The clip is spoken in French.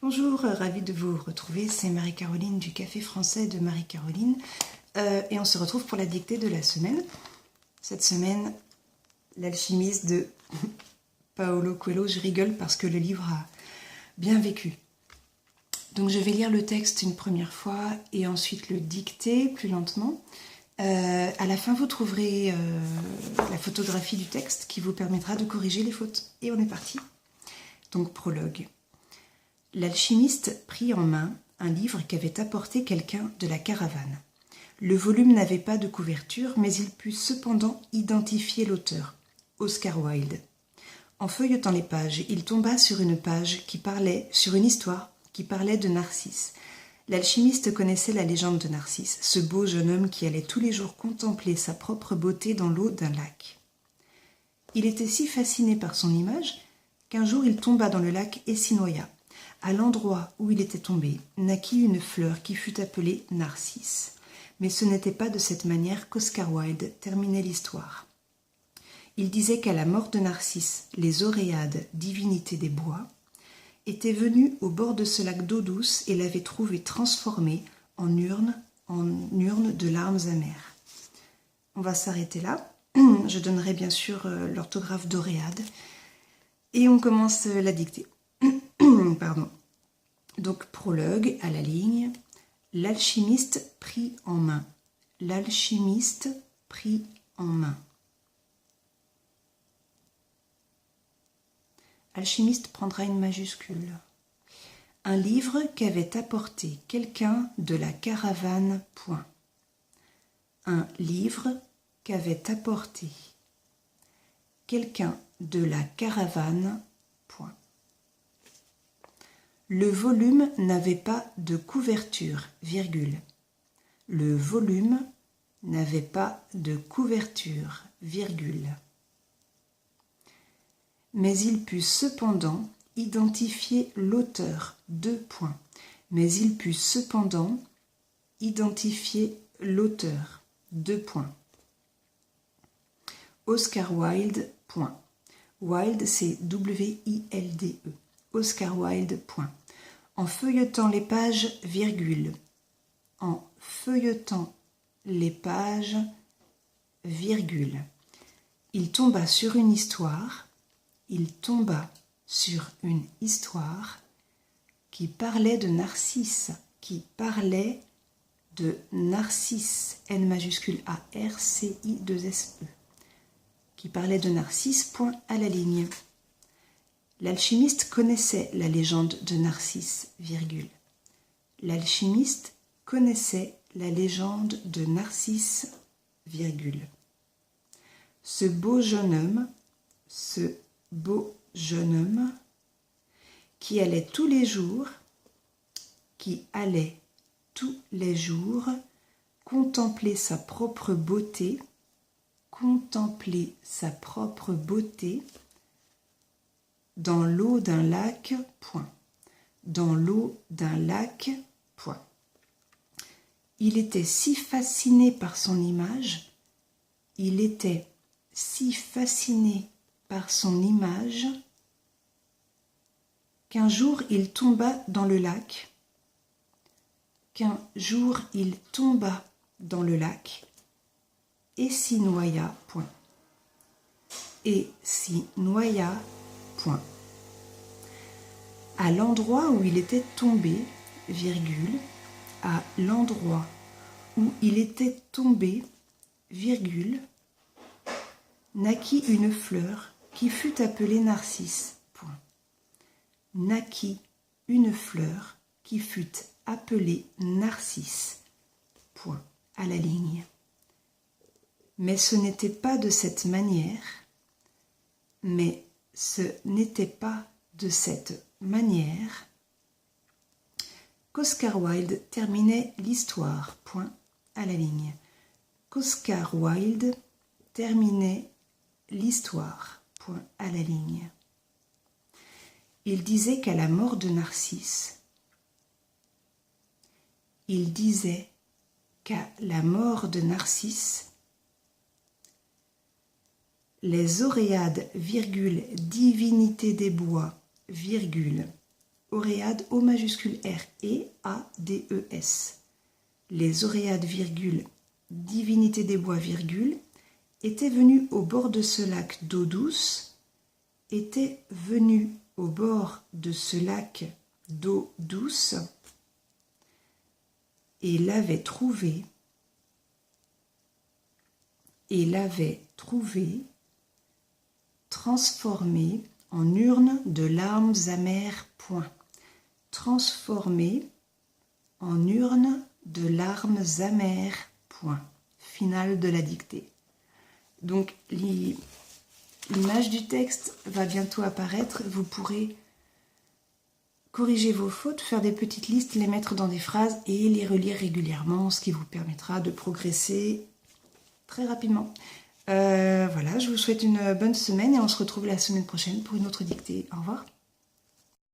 Bonjour, ravie de vous retrouver, c'est Marie-Caroline du Café Français de Marie-Caroline et on se retrouve pour la dictée de la semaine. Cette semaine, L'Alchimiste de Paulo Coelho, je rigole parce que le livre a bien vécu. Donc je vais lire le texte une première fois et ensuite le dicter plus lentement. À la fin, vous trouverez la photographie du texte qui vous permettra de corriger les fautes. Et on est parti. Donc prologue. L'alchimiste prit en main un livre qu'avait apporté quelqu'un de la caravane. Le volume n'avait pas de couverture, mais il put cependant identifier l'auteur, Oscar Wilde. En feuilletant les pages, il tomba sur une histoire qui parlait de Narcisse. L'alchimiste connaissait la légende de Narcisse, ce beau jeune homme qui allait tous les jours contempler sa propre beauté dans l'eau d'un lac. Il était si fasciné par son image qu'un jour il tomba dans le lac et s'y noya. À l'endroit où il était tombé, naquit une fleur qui fut appelée Narcisse. Mais ce n'était pas de cette manière qu'Oscar Wilde terminait l'histoire. Il disait qu'à la mort de Narcisse, les Oréades, divinités des bois, étaient venues au bord de ce lac d'eau douce et l'avaient trouvé transformé en urne de larmes amères. On va s'arrêter là. Je donnerai bien sûr l'orthographe d'Oréade. Et on commence la dictée. Pardon. Donc, prologue à la ligne. L'alchimiste prit en main. L'alchimiste prit en main. Alchimiste prendra une majuscule. Un livre qu'avait apporté quelqu'un de la caravane. Point. Un livre qu'avait apporté quelqu'un de la caravane. Point. Le volume n'avait pas de couverture, virgule. Le volume n'avait pas de couverture, virgule. Mais il put cependant identifier l'auteur, deux points. Mais il put cependant identifier l'auteur, deux points. Oscar Wilde, point. Wilde, c'est W-I-L-D-E. Oscar Wilde, point. En feuilletant les pages, virgule. En feuilletant les pages, virgule. Il tomba sur une histoire. Il tomba sur une histoire qui parlait de Narcisse, N majuscule A R C I 2 S E, qui parlait de Narcisse, point à la ligne. L'alchimiste connaissait la légende de Narcisse, virgule. L'alchimiste connaissait la légende de Narcisse, virgule. Ce beau jeune homme, qui allait tous les jours contempler sa propre beauté, dans l'eau d'un lac, point. Dans l'eau d'un lac, point. Il était si fasciné par son image, qu'un jour il tomba dans le lac, et s'y noya, point. À l'endroit où il était tombé, virgule, à l'endroit où il était tombé, virgule, naquit une fleur qui fut appelée Narcisse, point. Naquit une fleur qui fut appelée Narcisse, point, à la ligne. Mais ce n'était pas de cette manière qu'Oscar Wilde terminait l'histoire, point, à la ligne. Qu'Oscar Wilde terminait l'histoire, point, à la ligne. Il disait qu'à la mort de Narcisse, les Oréades, virgule, divinités des bois, virgule, Oréades, O majuscule R, E, A, D, E, S. Les Oréades, virgule, divinité des bois, virgule, étaient venus au bord de ce lac d'eau douce, étaient venus au bord de ce lac d'eau douce, et l'avaient trouvé, transformé en urne de larmes amères, point. Transformé en urne de larmes amères, point. Finale de la dictée. Donc l'image du texte va bientôt apparaître. Vous pourrez corriger vos fautes, faire des petites listes, les mettre dans des phrases et les relire régulièrement, ce qui vous permettra de progresser très rapidement. Voilà, je vous souhaite une bonne semaine et on se retrouve la semaine prochaine pour une autre dictée. Au revoir.